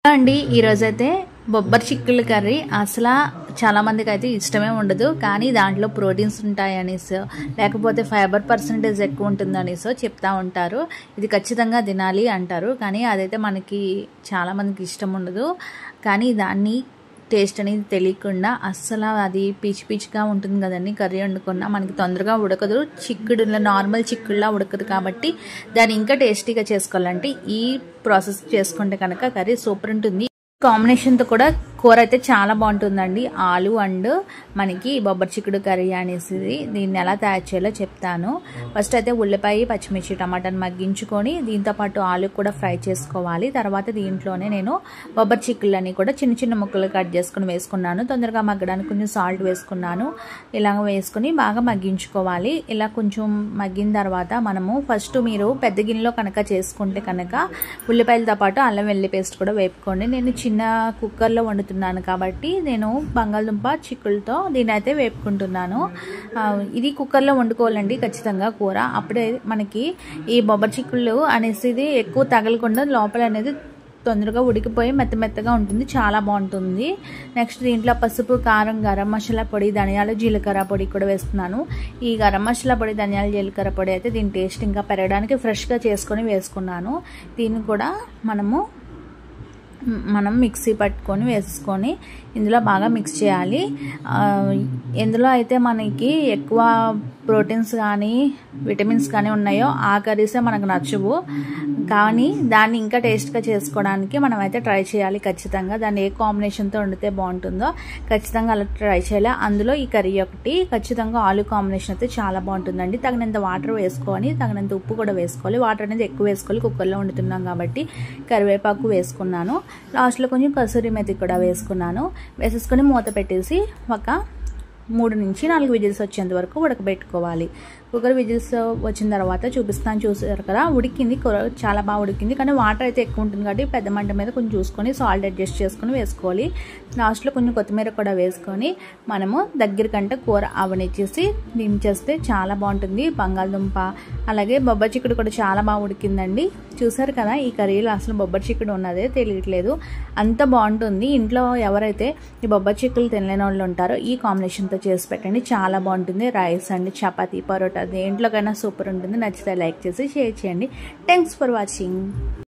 అండి ఈ రోజైతే బొబ్బరి చిక్కుళ్ళ కర్రీ అసలు చాలా మందికి అయితే ఇష్టమే ఉండదు, కానీ దాంట్లో ప్రోటీన్స్ ఉంటాయి అనేసి లేకపోతే ఫైబర్ పర్సెంటేజ్ ఎక్కువ ఉంటుంది అనేసి చెప్తా ఉంటారు. ఇది ఖచ్చితంగా తినాలి అంటారు, కానీ అదైతే మనకి చాలా మందికి ఇష్టం ఉండదు. కానీ దాన్ని టేస్ట్ అనేది తెలియకుండా అస్సలు అది పీచు పీచుగా ఉంటుంది కదండి. కర్రీ వండుకున్నా మనకి తొందరగా ఉడకదు, చిక్కుడులా నార్మల్ చిక్కుడులా ఉడకదు. కాబట్టి దాన్ని ఇంకా టేస్టీగా చేసుకోవాలంటే ఈ ప్రాసెస్ చేసుకుంటే కనుక కర్రీ సూపర్ ఉంటుంది. కాంబినేషన్తో కూడా కూర అయితే చాలా బాగుంటుందండి. ఆలు అండ్ మనకి బొబ్బరి చిక్కుడు కర్రీ అనేసి దీన్ని ఎలా తయారు చేయాలో చెప్తాను. ఫస్ట్ అయితే ఉల్లిపాయ, పచ్చిమిర్చి, టమాటాని మగ్గించుకొని దీంతోపాటు ఆలు కూడా ఫ్రై చేసుకోవాలి. తర్వాత దీంట్లోనే నేను బొబ్బరి చిక్కుళ్ళని కూడా చిన్న చిన్న ముక్కలు కట్ చేసుకుని వేసుకున్నాను. తొందరగా మగ్గడానికి కొంచెం సాల్ట్ వేసుకున్నాను. ఇలా వేసుకుని బాగా మగ్గించుకోవాలి. ఇలా కొంచెం మగ్గిన తర్వాత మనము ఫస్ట్ మీరు పెద్ద గిన్నెలో కనుక చేసుకుంటే కనుక ఉల్లిపాయలతో పాటు అల్లం వెల్లుల్లి పేస్ట్ కూడా వేపుకోండి. నేను చిన్న కుక్కర్లో వండుతున్నాను కాబట్టి నేను బంగాళదుంప చిక్కులతో దీని అయితే వేపుకుంటున్నాను. ఇది కుక్కర్లో వండుకోవాలండి ఖచ్చితంగా కూర. అప్పుడే మనకి ఈ బొబ్బరి చిక్కుళ్ళు అనేసి ఎక్కువ తగలకుండా లోపల అనేది తొందరగా ఉడికిపోయి మెత్తగా ఉంటుంది, చాలా బాగుంటుంది. నెక్స్ట్ దీంట్లో పసుపు, కారం, గరం మసాలా పొడి, ధనియాలు, జీలకర్ర పొడి కూడా వేస్తున్నాను. ఈ గరం మసాలా పొడి, ధనియాలు, జీలకర్ర పొడి అయితే దీని టేస్ట్ ఇంకా పెరగడానికి ఫ్రెష్గా చేసుకొని వేసుకున్నాను. దీన్ని కూడా మనం మిక్సీ పట్టుకొని వేసుకొని ఇందులో బాగా మిక్స్ చేయాలి. ఇందులో అయితే మనకి ఎక్కువ ప్రోటీన్స్ కానీ విటమిన్స్ కానీ ఉన్నాయో ఆ కర్రీసే మనకు నచ్చవు, కానీ దాన్ని ఇంకా టేస్ట్గా చేసుకోవడానికి మనం అయితే ట్రై చేయాలి ఖచ్చితంగా. దాన్ని ఏ కాంబినేషన్తో వండితే బాగుంటుందో ఖచ్చితంగా అలా ట్రై చేయాలి. అందులో ఈ కర్రీ ఒకటి ఖచ్చితంగా ఆలు కాంబినేషన్ అయితే చాలా బాగుంటుందండి. తగినంత వాటర్ వేసుకొని తగినంత ఉప్పు కూడా వేసుకోవాలి. వాటర్ అనేది ఎక్కువ వేసుకోవాలి, కుక్కర్లో వండుతున్నాం కాబట్టి. కరివేపాకు వేసుకున్నాను, లాస్ట్లో కొంచెం కసూరి మెతి కూడా వేసుకున్నాను. వేసేసుకొని మూత పెట్టేసి ఒక 3 నుంచి 4 విజిల్స్ వచ్చేంత వరకు ఉడకబెట్టుకోవాలి. కుక్కర్ విజిల్స్ వచ్చిన తర్వాత చూపిస్తాను, చూసారు కదా ఉడికింది, కూర చాలా బాగా ఉడికింది. కానీ వాటర్ అయితే ఎక్కువ ఉంటుంది కాబట్టి పెద్ద మంట మీద కొంచెం చూసుకొని సాల్ట్ అడ్జస్ట్ చేసుకొని వేసుకోవాలి. లాస్ట్లో కొంచెం కొత్తిమీర కూడా వేసుకొని మనము దగ్గరకంటే కూర అవనిచ్చేసి దించేస్తే చాలా బాగుంటుంది. బంగాళదుంప అలాగే బొబ్బరి చిక్కుడు కూడా చాలా బాగా ఉడికిందండి. చూసారు కదా, ఈ కర్రీలో అసలు బొబ్బరి చిక్కుడు ఉన్నదే తెలియట్లేదు, అంత బాగుంటుంది. ఇంట్లో ఎవరైతే ఈ బొబ్బరి చిక్కులు తినలేని వాళ్ళు ఉంటారో ఈ కాంబినేషన్తో చేసి పెట్టండి, చాలా బాగుంటుంది. రైస్ అండ్ చపాతీ, పరోటా దేంట్లోకైనా సూపర్ ఉంటుంది. నచ్చితే లైక్ చేసి షేర్ చేయండి. Thanks for watching.